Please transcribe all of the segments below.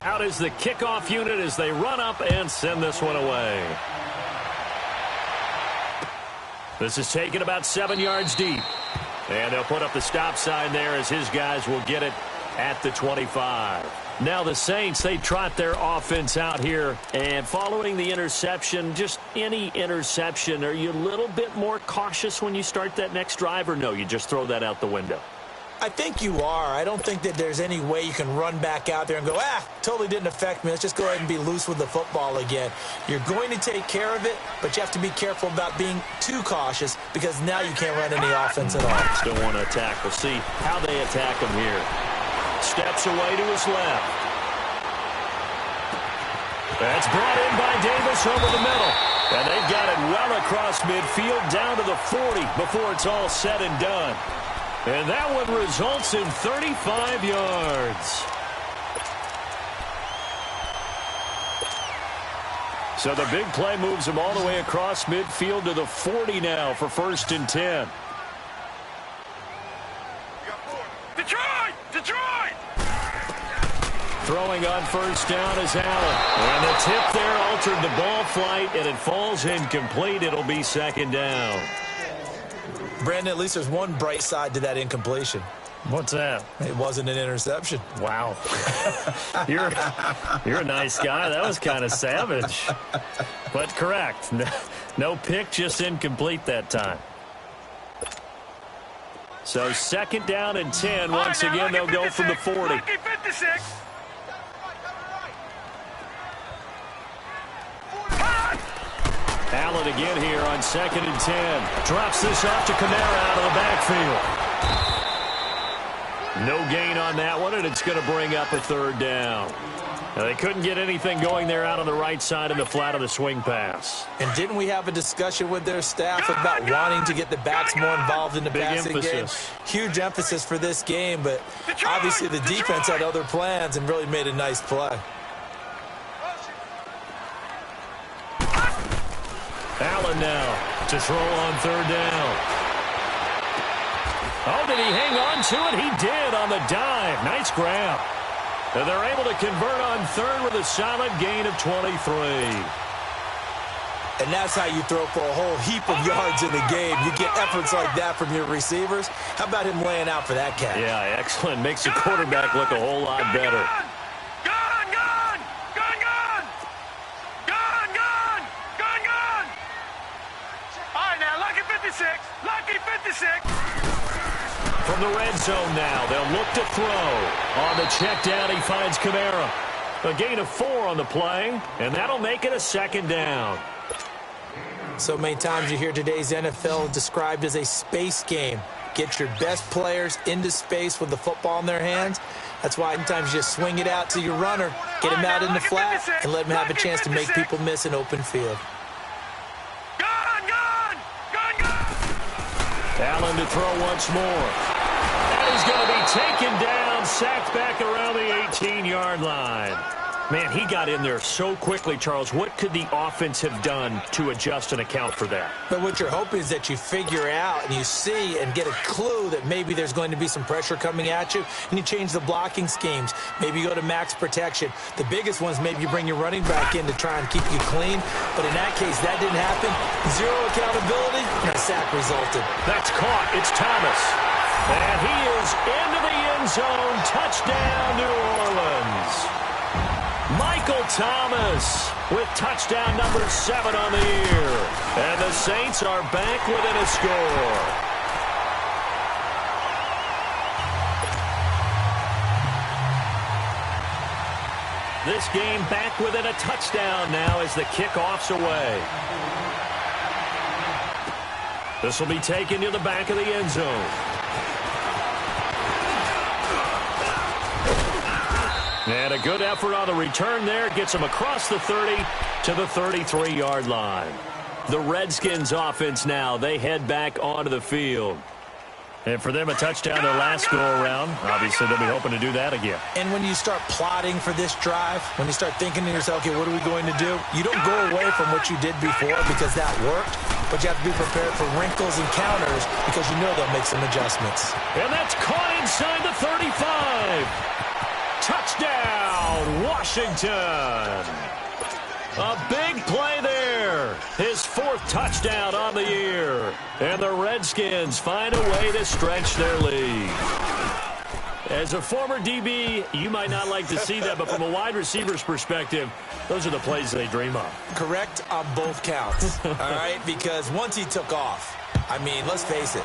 Out is the kickoff unit as they run up and send this one away. This is taken about 7 yards deep. And they'll put up the stop sign there as his guys will get it at the 25. Now the Saints, they trot their offense out here. And following the interception, just any interception, are you a little bit more cautious when you start that next drive, or no, you just throw that out the window? I think you are. I don't think that there's any way you can run back out there and go, totally didn't affect me. Let's just go ahead and be loose with the football again. You're going to take care of it, but you have to be careful about being too cautious because now you can't run any offense at all. Still want to attack. We'll see how they attack him here. Steps away to his left. That's brought in by Davis over the middle. And they've got it well across midfield down to the 40 before it's all said and done. And that one results in 35 yards. So the big play moves them all the way across midfield to the 40 now for 1st and 10. Detroit! Detroit! Throwing on 1st down is Allen. And the tip there altered the ball flight, and it falls incomplete. It'll be 2nd down. Brandon, at least there's one bright side to that incompletion. What's that? It wasn't an interception. Wow. You're a nice guy. That was kind of savage. But correct. No pick, just incomplete that time. So 2nd down and 10. Once again, they'll go from the 40. Allen again here on 2nd and 10. Drops this off to Kamara out of the backfield. No gain on that one, and it's going to bring up a 3rd down. Now, they couldn't get anything going there out on the right side in the flat of the swing pass. And didn't we have a discussion with their staff about wanting to get the backs more involved in the passing game? Huge emphasis for this game, but obviously the defense had other plans and really made a nice play. Allen now to throw on 3rd down. Oh, did he hang on to it? He did on the dive. Nice grab. And they're able to convert on 3rd with a solid gain of 23. And that's how you throw for a whole heap of yards in the game. You get efforts like that from your receivers. How about him laying out for that catch? Yeah, excellent. Makes the quarterback look a whole lot better. Lucky 56. From the red zone now, they'll look to throw. On the check down, he finds Kamara. A gain of 4 on the play, and that'll make it a 2nd down. So many times you hear today's NFL described as a space game. Get your best players into space with the football in their hands. That's why sometimes you just swing it out to your runner, get him out in the flat, and let him have a chance to make people miss an open field. Allen to throw once more. And he's going to be taken down, sacked back around the 18-yard line. Man, he got in there so quickly, Charles. What could the offense have done to adjust and account for that? But what you're hoping is that you figure out and you see and get a clue that maybe there's going to be some pressure coming at you, and you change the blocking schemes. Maybe you go to max protection. The biggest one is maybe you bring your running back in to try and keep you clean. But in that case, that didn't happen. 0 accountability, and a sack resulted. That's caught. It's Thomas. And he is into the end zone. Touchdown, New Orleans. Michael Thomas with touchdown number 7 on the year. And the Saints are back within a score. This game back within a touchdown now as the kickoff's away. This will be taken to the back of the end zone. And a good effort on the return there. Gets them across the 30 to the 33-yard line. The Redskins offense now, they head back onto the field. And for them, a touchdown their last go-around. Obviously, they'll be hoping to do that again. And when you start plotting for this drive, when you start thinking to yourself, okay, what are we going to do? You don't go away from what you did before because that worked, but you have to be prepared for wrinkles and counters because you know they'll make some adjustments. And that's caught inside the 35. Touchdown, Washington. Washington. A big play there. His 4th touchdown on the year. And the Redskins find a way to stretch their lead. As a former DB, you might not like to see that, but from a wide receiver's perspective, those are the plays they dream of. Correct on both counts, all right? Because once he took off, I mean, let's face it,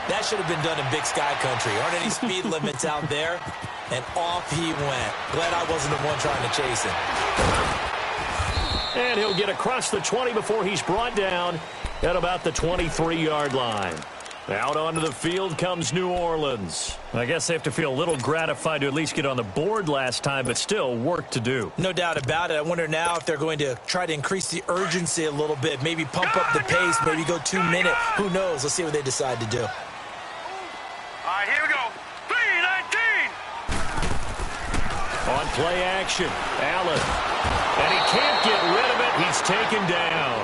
that should have been done in Big Sky Country. Aren't any speed limits out there? And off he went. Glad I wasn't the one trying to chase him. And he'll get across the 20 before he's brought down at about the 23-yard line. Out onto the field comes New Orleans. I guess they have to feel a little gratified to at least get on the board last time, but still work to do. No doubt about it. I wonder now if they're going to try to increase the urgency a little bit, maybe pump up the pace, maybe go 2-minute. Who knows? Let's see what they decide to do. All right, here we go. 3-19. On play action, Allen. And he can't get rid of it. He's taken down.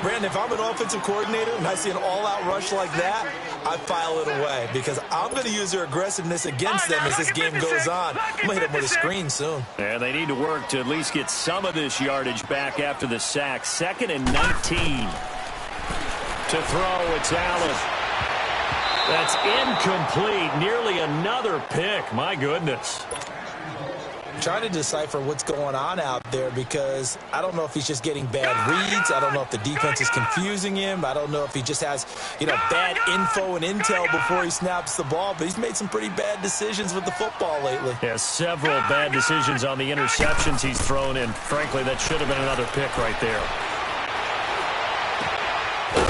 Brandon, if I'm an offensive coordinator and I see an all-out rush like that, I file it away because I'm going to use their aggressiveness against them as this game goes on. I'm going to hit them with a screen soon. And they need to work to at least get some of this yardage back after the sack. 2nd and 19. To throw, it's Allen. That's incomplete. Nearly another pick. My goodness. Trying to decipher what's going on out there because I don't know if he's just getting bad reads. I don't know if the defense is confusing him. I don't know if he just has, bad info and intel before he snaps the ball. But he's made some pretty bad decisions with the football lately. Yeah, several bad decisions on the interceptions he's thrown in. Frankly, that should have been another pick right there.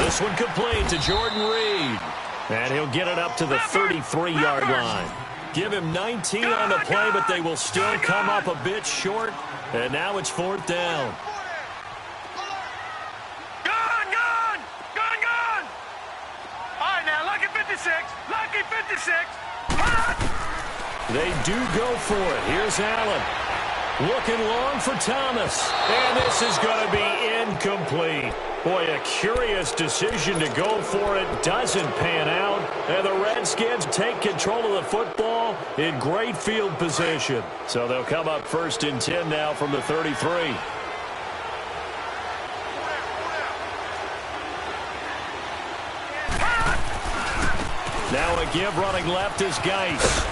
This one complete to Jordan Reed. And he'll get it up to the 33-yard line. Give him 19 on the play, but they will still come up a bit short. And now it's 4th down. Gone! All right, now, lucky 56. They do go for it. Here's Allen. Looking long for Thomas. And this is going to be incomplete. Boy, a curious decision to go for it. Doesn't pan out. And the Redskins take control of the football in great field position. So they'll come up 1st and 10 now from the 33. Now a give running left is Geis.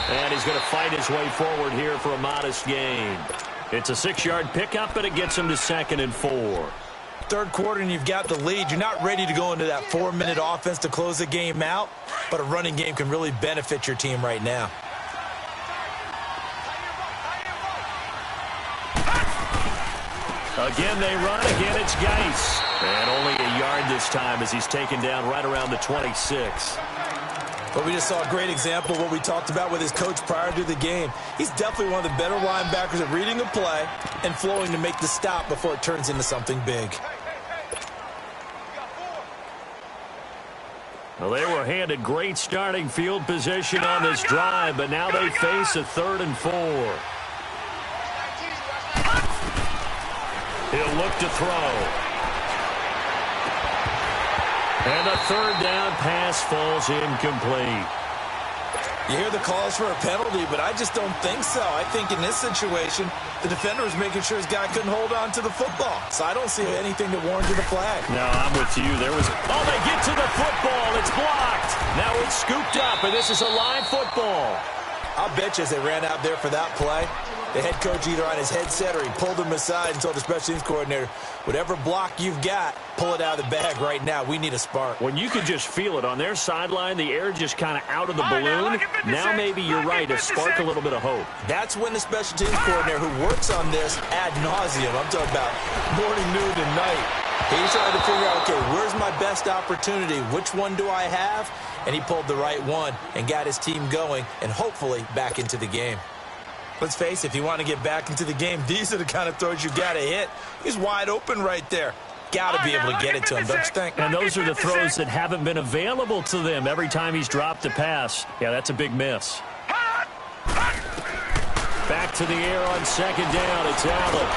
And he's going to fight his way forward here for a modest gain. It's a 6-yard pickup, but it gets him to 2nd and 4. Third quarter and you've got the lead. You're not ready to go into that 4-minute offense to close the game out, but a running game can really benefit your team right now. Again, they run. Again, it's Geis. And only a yard this time as he's taken down right around the 26. But we just saw a great example of what we talked about with his coach prior to the game. He's definitely one of the better linebackers at reading a play and flowing to make the stop before it turns into something big. Well, they were handed great starting field position on this drive, but now they face a 3rd and 4. He'll look to throw. And the 3rd down pass falls incomplete. You hear the calls for a penalty, but I just don't think so. I think in this situation, the defender was making sure his guy couldn't hold on to the football. So I don't see anything that warranted a flag. No, I'm with you. Oh, they get to the football. It's blocked. Now it's scooped up, and this is a live football. I'll bet you as they ran out there for that play, the head coach either on his headset or he pulled him aside and told the special teams coordinator, whatever block you've got, pull it out of the bag right now. We need a spark. When you could just feel it on their sideline, the air just kind of out of the balloon. Now maybe you're right, to spark a little bit of hope. That's when the special teams coordinator who works on this ad nauseum, I'm talking about morning, noon, and night, he's trying to figure out, okay, where's my best opportunity? Which one do I have? And he pulled the right one and got his team going and hopefully back into the game. Let's face it, if you want to get back into the game, these are the kind of throws you got to hit. He's wide open right there. Got to be able to get it to him, don't you think? And those are the throws that haven't been available to them every time he's dropped a pass. Yeah, that's a big miss. Back to the air on 2nd down. It's Allen.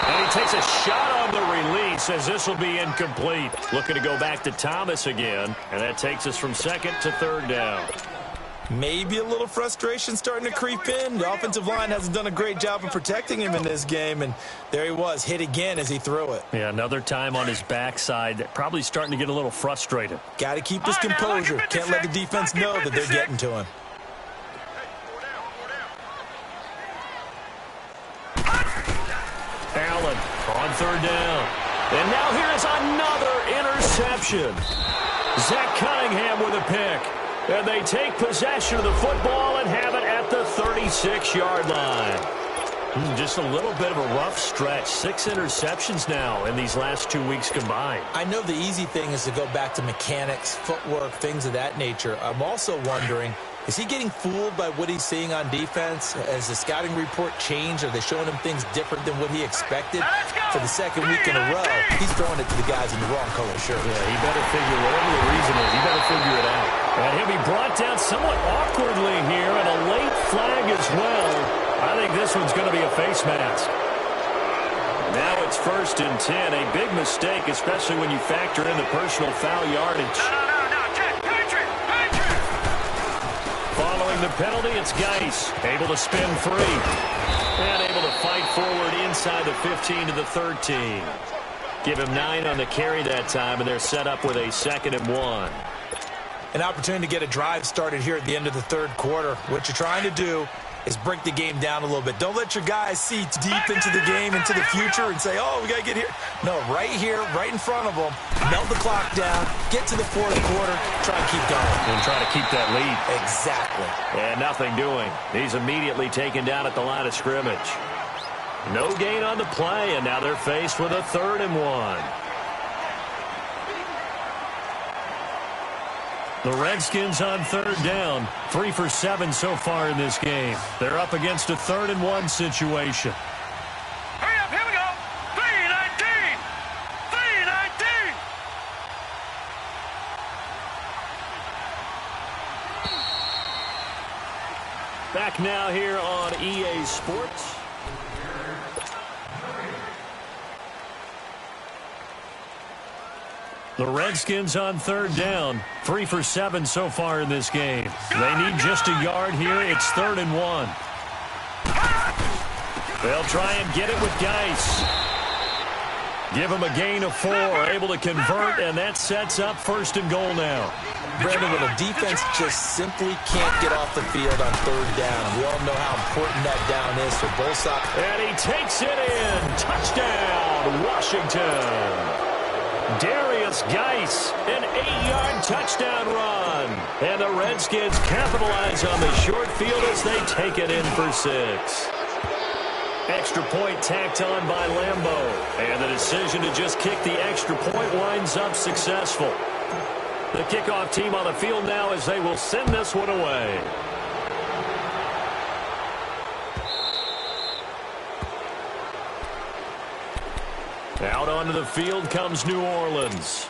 And he takes a shot on the release as this will be incomplete. Looking to go back to Thomas again. And that takes us from 2nd to 3rd down. Maybe a little frustration starting to creep in. The offensive line hasn't done a great job of protecting him in this game, and there he was, hit again as he threw it. Yeah, another time on his backside, probably starting to get a little frustrated. Got to keep his composure. Can't let the defense know that they're getting to him. Allen on third down. And now here is another interception. Zach Cunningham with a pick. And they take possession of the football and have it at the 36-yard line. Just a little bit of a rough stretch. 6 interceptions now in these last 2 weeks combined. I know the easy thing is to go back to mechanics, footwork, things of that nature. I'm also wondering, is he getting fooled by what he's seeing on defense? Has the scouting report changed? Are they showing him things different than what he expected? For the second week in a row, he's throwing it to the guys in the wrong color shirt. Yeah, he better figure, whatever the reason is, he better figure it out. And he'll be brought down somewhat awkwardly here, and a late flag as well. I think this one's going to be a face mask. Now it's 1st and 10. A big mistake, especially when you factor in the personal foul yardage. No. Following the penalty, it's Geis. Able to spin free. And able to fight forward inside the 15 to the 13. Give him 9 on the carry that time, and they're set up with a 2nd and 1. An opportunity to get a drive started here at the end of the third quarter. What you're trying to do is break the game down a little bit. Don't let your guys see deep into the game, into the future, and say, oh, we got to get here. No, right here, right in front of them, melt the clock down, get to the fourth quarter, try and keep going. And try to keep that lead. Exactly. And nothing doing. He's immediately taken down at the line of scrimmage. No gain on the play, and now they're faced with a 3rd and 1. The Redskins on 3rd down. 3 for 7 so far in this game. They're up against a 3rd and 1 situation. Hurry up, here we go. 3-19. 3-19. Back now here on EA Sports. The Redskins on 3rd down. 3 for 7 so far in this game. They need just a yard here. It's 3rd and 1. They'll try and get it with Geis. Give him a gain of 4. Able to convert, and that sets up 1st and goal now. Brandon, when a defense just simply can't get off the field on 3rd down, we all know how important that down is for both sides. And he takes it in. Touchdown, Washington. Darius Geis, an 8-yard touchdown run. And the Redskins capitalize on the short field as they take it in for 6. Extra point tacked on by Lambeau. And the decision to just kick the extra point winds up successful. The kickoff team on the field now as they will send this one away. Out onto the field comes New Orleans.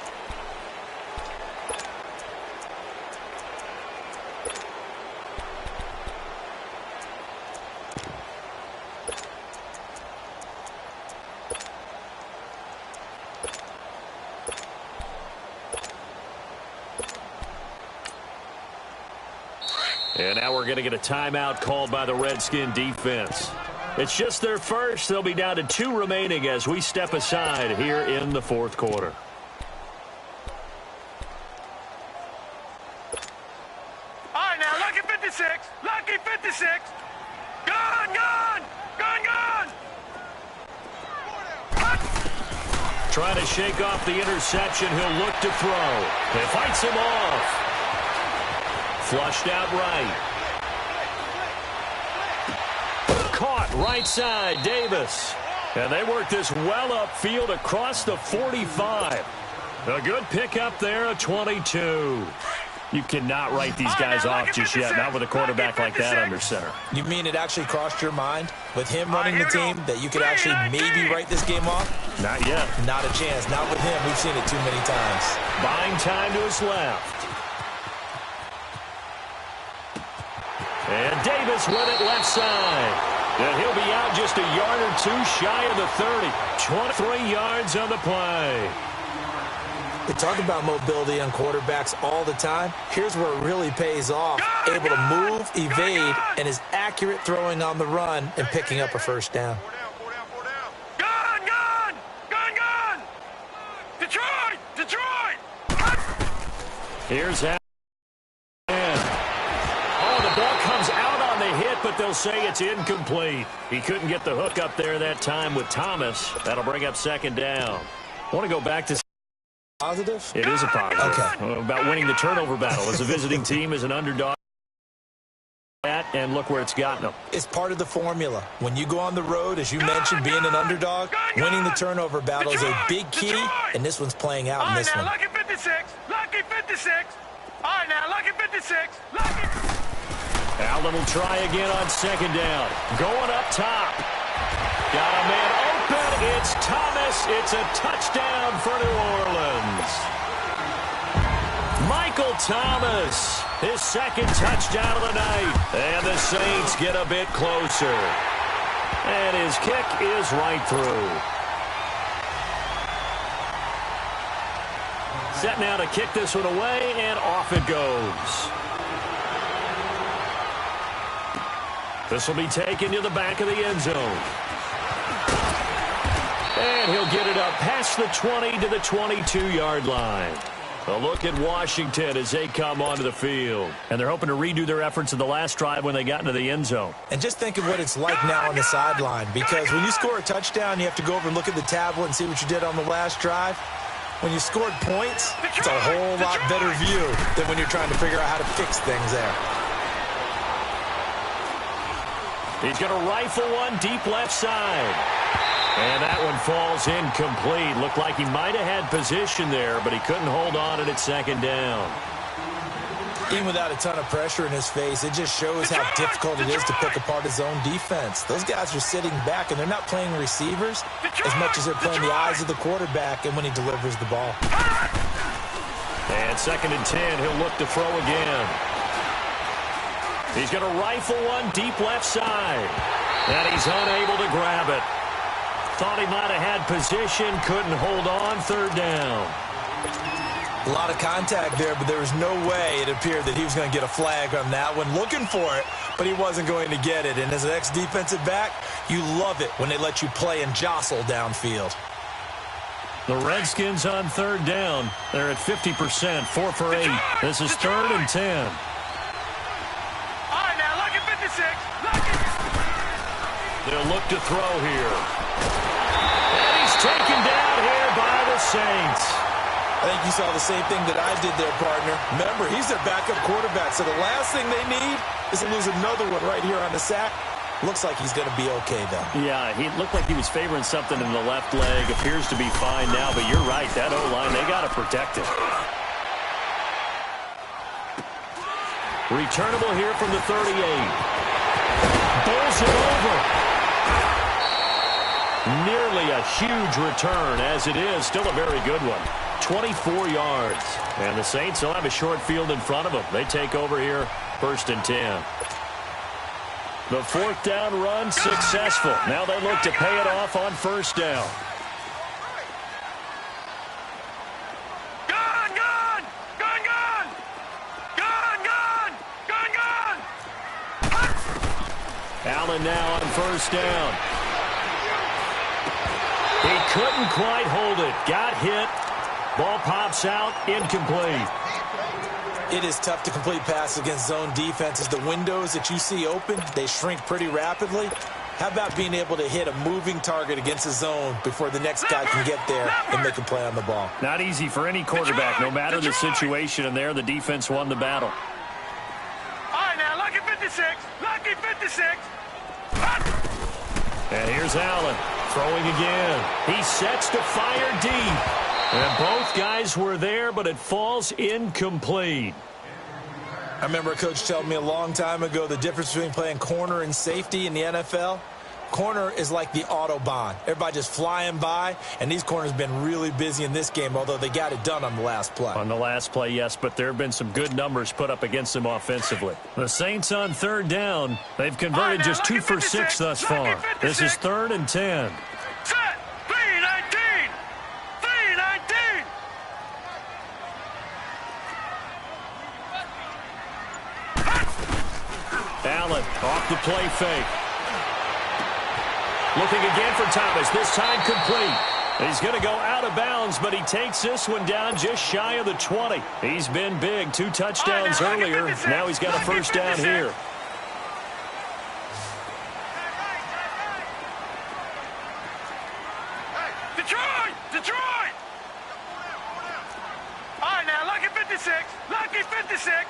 And now we're going to get a timeout called by the Redskin defense. It's just their first. They'll be down to 2 remaining as we step aside here in the 4th quarter. All right, now, lucky 56. Lucky 56. Gone. Trying to shake off the interception. He'll look to throw. He fights him off. Flushed out right. Caught right side, Davis. And they work this well upfield across the 45. A good pickup there, a 22. You cannot write these guys off just yet, not with a quarterback like that under center. You mean it actually crossed your mind with him running the team that you could actually maybe write this game off? Not yet. Not a chance. Not with him. We've seen it too many times. Buying time to his left. And Davis with it left side. And he'll be out just a yard or 2 shy of the 30. 23 yards on the play. We talk about mobility on quarterbacks all the time. Here's where it really pays off. Able to move, evade, and is accurate throwing on the run and picking up a first down. Here's how. Oh, the ball comes out on the hit, but they'll say it's incomplete. He couldn't get the hook up there that time with Thomas. That'll bring up second down. I want to go back to Positive? It is a positive. Okay. About winning the turnover battle as a visiting team, as an underdog. And look where it's gotten them. It's part of the formula. When you go on the road, as you mentioned, being an underdog, winning the turnover battle is a big key, and this one's playing out in this one. Lucky 56. Lucky 56. All right, now, lucky 56. Lucky. Allen will try again on second down. Going up top. Got a man open. It's Thomas. It's a touchdown for New Orleans. Michael Thomas, his second touchdown of the night. And the Saints get a bit closer. And his kick is right through. Set now to kick this one away, and off it goes. This will be taken to the back of the end zone. And he'll get it up past the 20 to the 22-yard line. A look at Washington as they come onto the field. And they're hoping to redo their efforts in the last drive when they got into the end zone. And just think of what it's like now on the sideline, because when you score a touchdown, you have to go over and look at the tablet and see what you did on the last drive. When you scored points, it's a whole lot better view than when you're trying to figure out how to fix things there. He's going to rifle one deep left side. And that one falls incomplete. Looked like he might have had position there, but he couldn't hold on at second down. Even without a ton of pressure in his face, it just shows how difficult it is to pick apart his own defense. Those guys are sitting back, and they're not playing receivers as much as they're playing the eyes of the quarterback and when he delivers the ball. And 2nd and 10, he'll look to throw again. He's going to rifle one deep left side. And he's unable to grab it. Thought he might have had position, couldn't hold on, 3rd down. A lot of contact there, but there was no way it appeared that he was going to get a flag on that one. Looking for it, but he wasn't going to get it. And as an ex-defensive back, you love it when they let you play and jostle downfield. The Redskins on 3rd down. They're at 50%, 4 for 8. This is 3rd and 10. All right, now, lucky 56. Lucky. They'll look to throw here. And he's taken down here by the Saints. I think you saw the same thing that I did there, partner. Remember, he's their backup quarterback, so the last thing they need is to lose another one right here on the sack. Looks like he's going to be okay, though. Yeah, he looked like he was favoring something in the left leg. Appears to be fine now, but you're right. That O-line, they got to protect it. Returnable here from the 38. Bowls it over. Nearly a huge return, as it is. Still a very good one. 24 yards. And the Saints will have a short field in front of them. They take over here, 1st and 10. The 4th down run successful. Now they look to pay it off on 1st down. Gun, gun! Gun, gun! Gun, gun! Gun, gun! Allen now on 1st down. He couldn't quite hold it. Got hit. Ball pops out. Incomplete. It is tough to complete passes against zone defenses. The windows that you see open, they shrink pretty rapidly. How about being able to hit a moving target against a zone before the next guy can get there and make a play on the ball? Not easy for any quarterback, no matter the situation, and there the defense won the battle. All right, now, lucky 56. Lucky 56. And here's Allen throwing again. He sets to fire deep. And both guys were there, but it falls incomplete. I remember a coach telling me a long time ago the difference between playing corner and safety in the NFL. Corner is like the Autobahn. Everybody just flying by, and these corners have been really busy in this game, although they got it done on the last play. On the last play, yes, but there have been some good numbers put up against them offensively. The Saints on 3rd down. They've converted just 2 for 6 thus far. This is 3rd and 10. Set. 319. 319. Off the play fake. Looking again for Thomas. This time complete. He's going to go out of bounds, but he takes this one down just shy of the 20. He's been big. 2 touchdowns earlier. Now he's got a first down here. Detroit! All right, now, lucky 56. Lucky 56.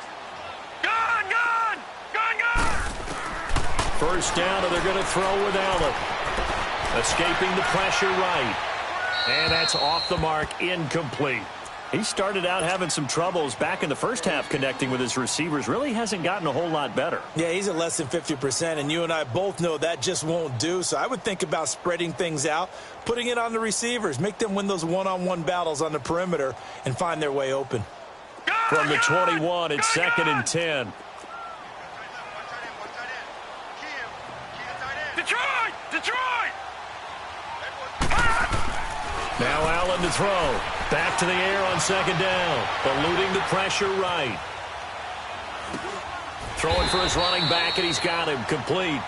Gone! First down, and they're going to throw with Allen. Escaping the pressure right. And that's off the mark, incomplete. He started out having some troubles back in the first half connecting with his receivers. Really hasn't gotten a whole lot better. Yeah, he's at less than 50%, and you and I both know that just won't do. So I would think about spreading things out, putting it on the receivers, make them win those one-on-one battles on the perimeter, and find their way open. From the 21, it's 2nd and 10. Detroit! Now Allen to throw. Back to the air on 2nd down. Eluding the pressure right. Throwing for his running back, and he's got him complete.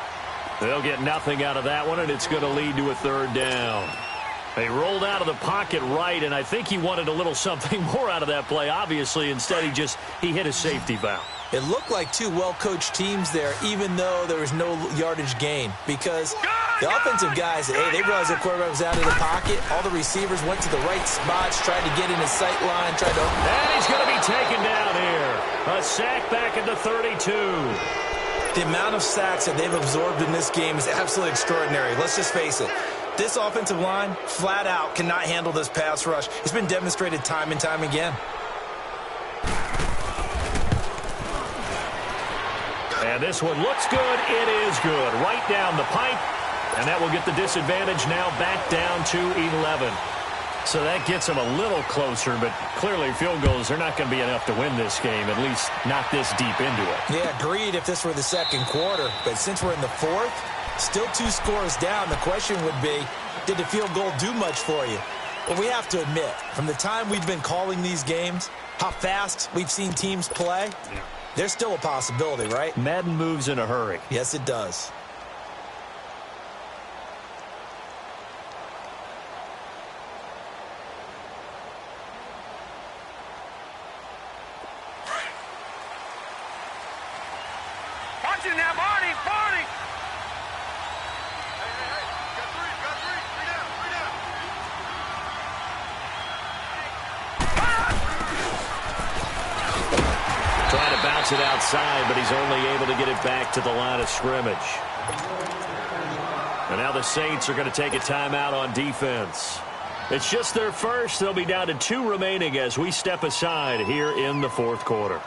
They'll get nothing out of that one, and it's going to lead to a 3rd down. They rolled out of the pocket right, and I think he wanted a little something more out of that play. Obviously, instead he hit a safety valve. It looked like 2 well-coached teams there, even though there was no yardage gain, because the offensive guys, they realized their quarterback was out of the pocket. All the receivers went to the right spots, tried to get in his sight line, tried to... And he's going to be taken down here. A sack back at the 32. The amount of sacks that they've absorbed in this game is absolutely extraordinary. Let's just face it. This offensive line, flat out, cannot handle this pass rush. It's been demonstrated time and time again. And this one looks good. It is good. Right down the pipe. And that will get the disadvantage now back down to 11. So that gets them a little closer, but clearly field goals are not going to be enough to win this game, at least not this deep into it. Yeah, agreed if this were the 2nd quarter. But since we're in the 4th, still 2 scores down, the question would be, did the field goal do much for you? Well, we have to admit, from the time we've been calling these games, how fast we've seen teams play, there's still a possibility, right? Madden moves in a hurry. Yes, it does. Watch it now, Barney! Trying to bounce it outside, but he's only able to get it back to the line of scrimmage. And now the Saints are going to take a timeout on defense. It's just their first. They'll be down to 2 remaining as we step aside here in the 4th quarter.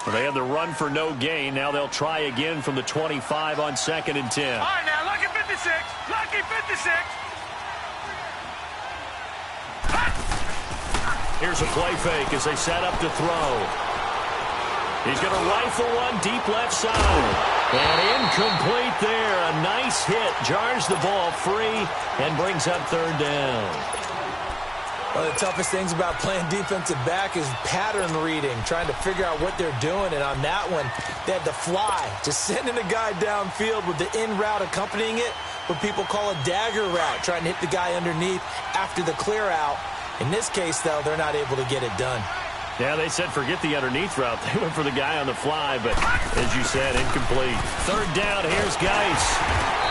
Well, they had the run for no gain. Now they'll try again from the 25 on 2nd and 10. All right, now, lucky 56. Lucky 56. Here's a play fake as they set up to throw. He's going to rifle one deep left side. And incomplete there. A nice hit. Jars the ball free and brings up 3rd down. One of the toughest things about playing defensive back is pattern reading, trying to figure out what they're doing. And on that one, they had to fly, just sending a guy downfield with the in route accompanying it, what people call a dagger route, trying to hit the guy underneath after the clear out. In this case, though, they're not able to get it done. Yeah, they said forget the underneath route. They went for the guy on the fly, but as you said, incomplete. 3rd down, here's Geis.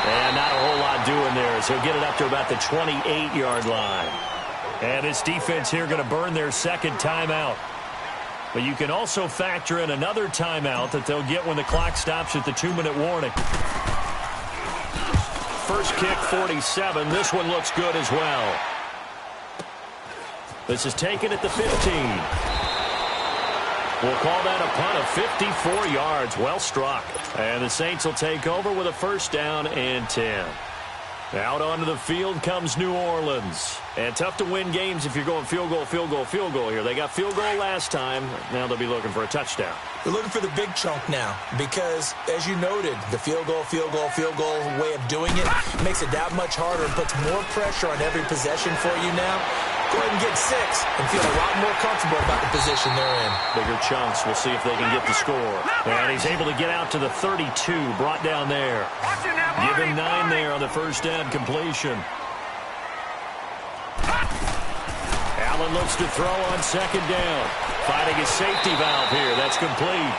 And not a whole lot doing there, so he'll get it up to about the 28-yard line. And this defense here going to burn their 2nd timeout. But you can also factor in another timeout that they'll get when the clock stops at the 2-minute warning. First kick, 47. This one looks good as well. This is taken at the 15. We'll call that a punt of 54 yards. Well struck. And the Saints will take over with a 1st down and 10. Out onto the field comes New Orleans. And tough to win games if you're going field goal here. They got field goal last time. Now they'll be looking for a touchdown. They're looking for the big chunk now because, as you noted, the field goal way of doing it makes it that much harder and puts more pressure on every possession for you now. go ahead and get 6 and feel a lot more comfortable about the position they're in. Bigger chunks. We'll see if they can get the score. And he's able to get out to the 32, brought down there. Give him 9 there on the first down completion. Allen looks to throw on second down. Finding his safety valve here. That's complete.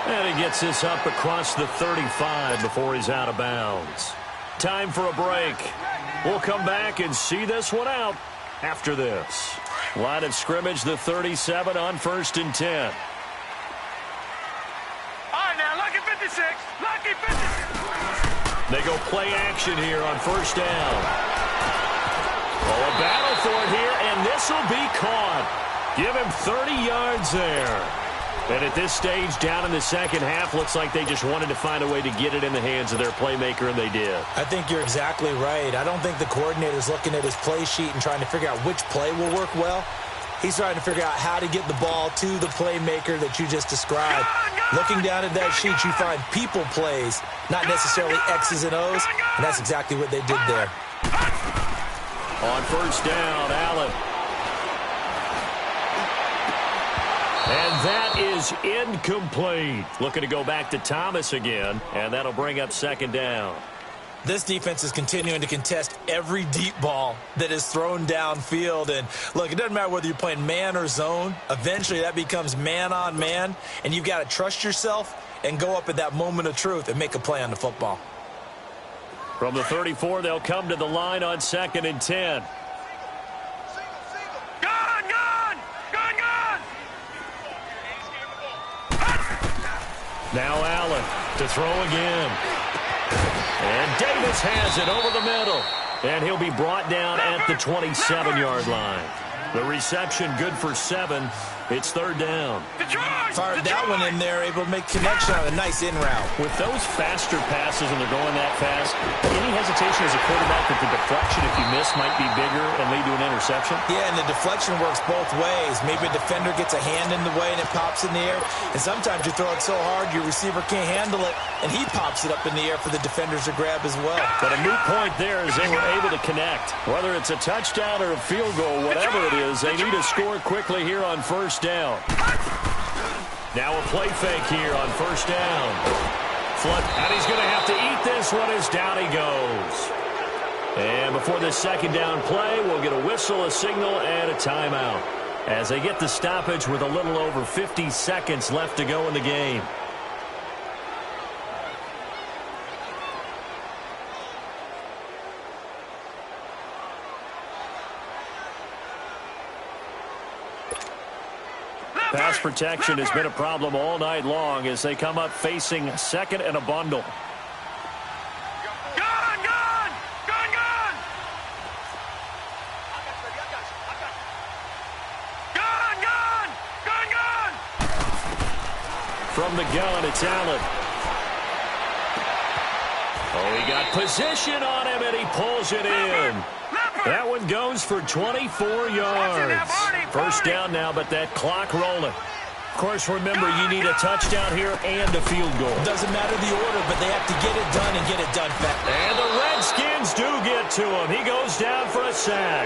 And he gets this up across the 35 before he's out of bounds. Time for a break. We'll come back and see this one out after this. Line of scrimmage, the 37 on 1st and 10. All right, now, lucky 56. Lucky 56. They go play action here on 1st down. Oh, a battle for it here, and this will be caught. Give him 30 yards there. And at this stage, down in the second half, looks like they just wanted to find a way to get it in the hands of their playmaker, and they did. I think you're exactly right. I don't think the coordinator's looking at his play sheet and trying to figure out which play will work well. He's trying to figure out how to get the ball to the playmaker that you just described. Looking down at that sheet, you find people plays, not necessarily X's and O's, and that's exactly what they did there. On 1st down, Allen. And that is incomplete. Looking to go back to Thomas again, and that'll bring up 2nd down. This defense is continuing to contest every deep ball that is thrown downfield. And, look, it doesn't matter whether you're playing man or zone. Eventually, that becomes man on man, and you've got to trust yourself and go up at that moment of truth and make a play on the football. From the 34, they'll come to the line on 2nd and 10. Now Allen to throw again. And Davis has it over the middle. And he'll be brought down at the 27-yard line. The reception good for 7. It's 3rd down. Fired that one in there, able to make connection on a nice in route. With those faster passes and they're going that fast, any hesitation as a quarterback that the deflection, if you miss, might be bigger and lead to an interception? Yeah, and the deflection works both ways. Maybe a defender gets a hand in the way and it pops in the air. And sometimes you throw it so hard your receiver can't handle it, and he pops it up in the air for the defenders to grab as well. But a moot point there is they were able to connect. Whether it's a touchdown or a field goal, whatever it is, they need to score quickly here on 1st down. Now a play fake here on 1st down. Flood, and he's going to have to eat this one as down he goes. And before this 2nd down play, we'll get a whistle, a signal, and a timeout as they get the stoppage with a little over 50 seconds left to go in the game. Pass protection has been a problem all night long as they come up facing 2nd and a bundle. Gun! Gun! Gun! Gun! Gun! Gun! Gun! Gun! From the gun, it's Allen. Oh, he got position on him, and he pulls it in. That one goes for 24 yards. 1st down now, but that clock rolling. Of course, remember, you need a touchdown here and a field goal. Doesn't matter the order, but they have to get it done and get it done fast. And the Redskins do get to him. He goes down for a sack.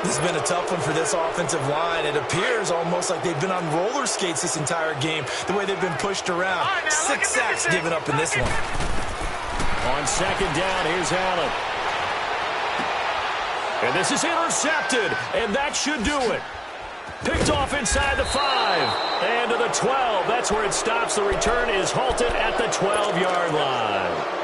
This has been a tough one for this offensive line. It appears almost like they've been on roller skates this entire game, the way they've been pushed around. 6 sacks given up in this one. On 2nd down, here's Allen. And this is intercepted, and that should do it. Picked off inside the 5, and to the 12. That's where it stops. The return is halted at the 12-yard line.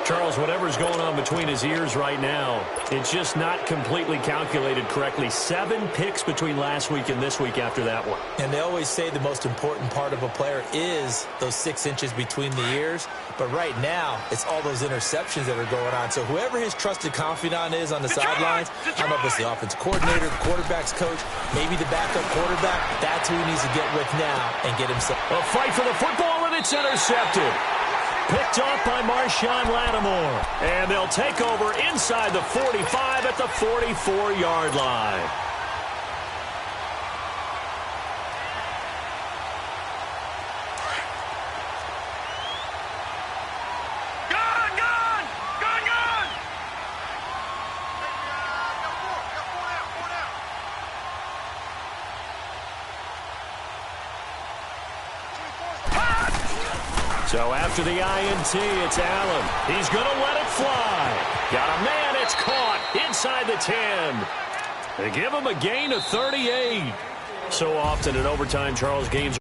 Charles, whatever's going on between his ears right now, it's just not completely calculated correctly. 7 picks between last week and this week after that one. And they always say the most important part of a player is those 6 inches between the ears. But right now, it's all those interceptions that are going on. So whoever his trusted confidant is on the sidelines, I don't know if it's the offensive coordinator, the quarterback's coach, maybe the backup quarterback, that's who he needs to get with now and get himself. A fight for the football, and it's intercepted. Picked off by Marshawn Lattimore. And they'll take over inside the 45 at the 44-yard line. So after the INT, it's Allen. He's going to let it fly. Got a man. It's caught inside the 10. They give him a gain of 38. So often in overtime, Charles, games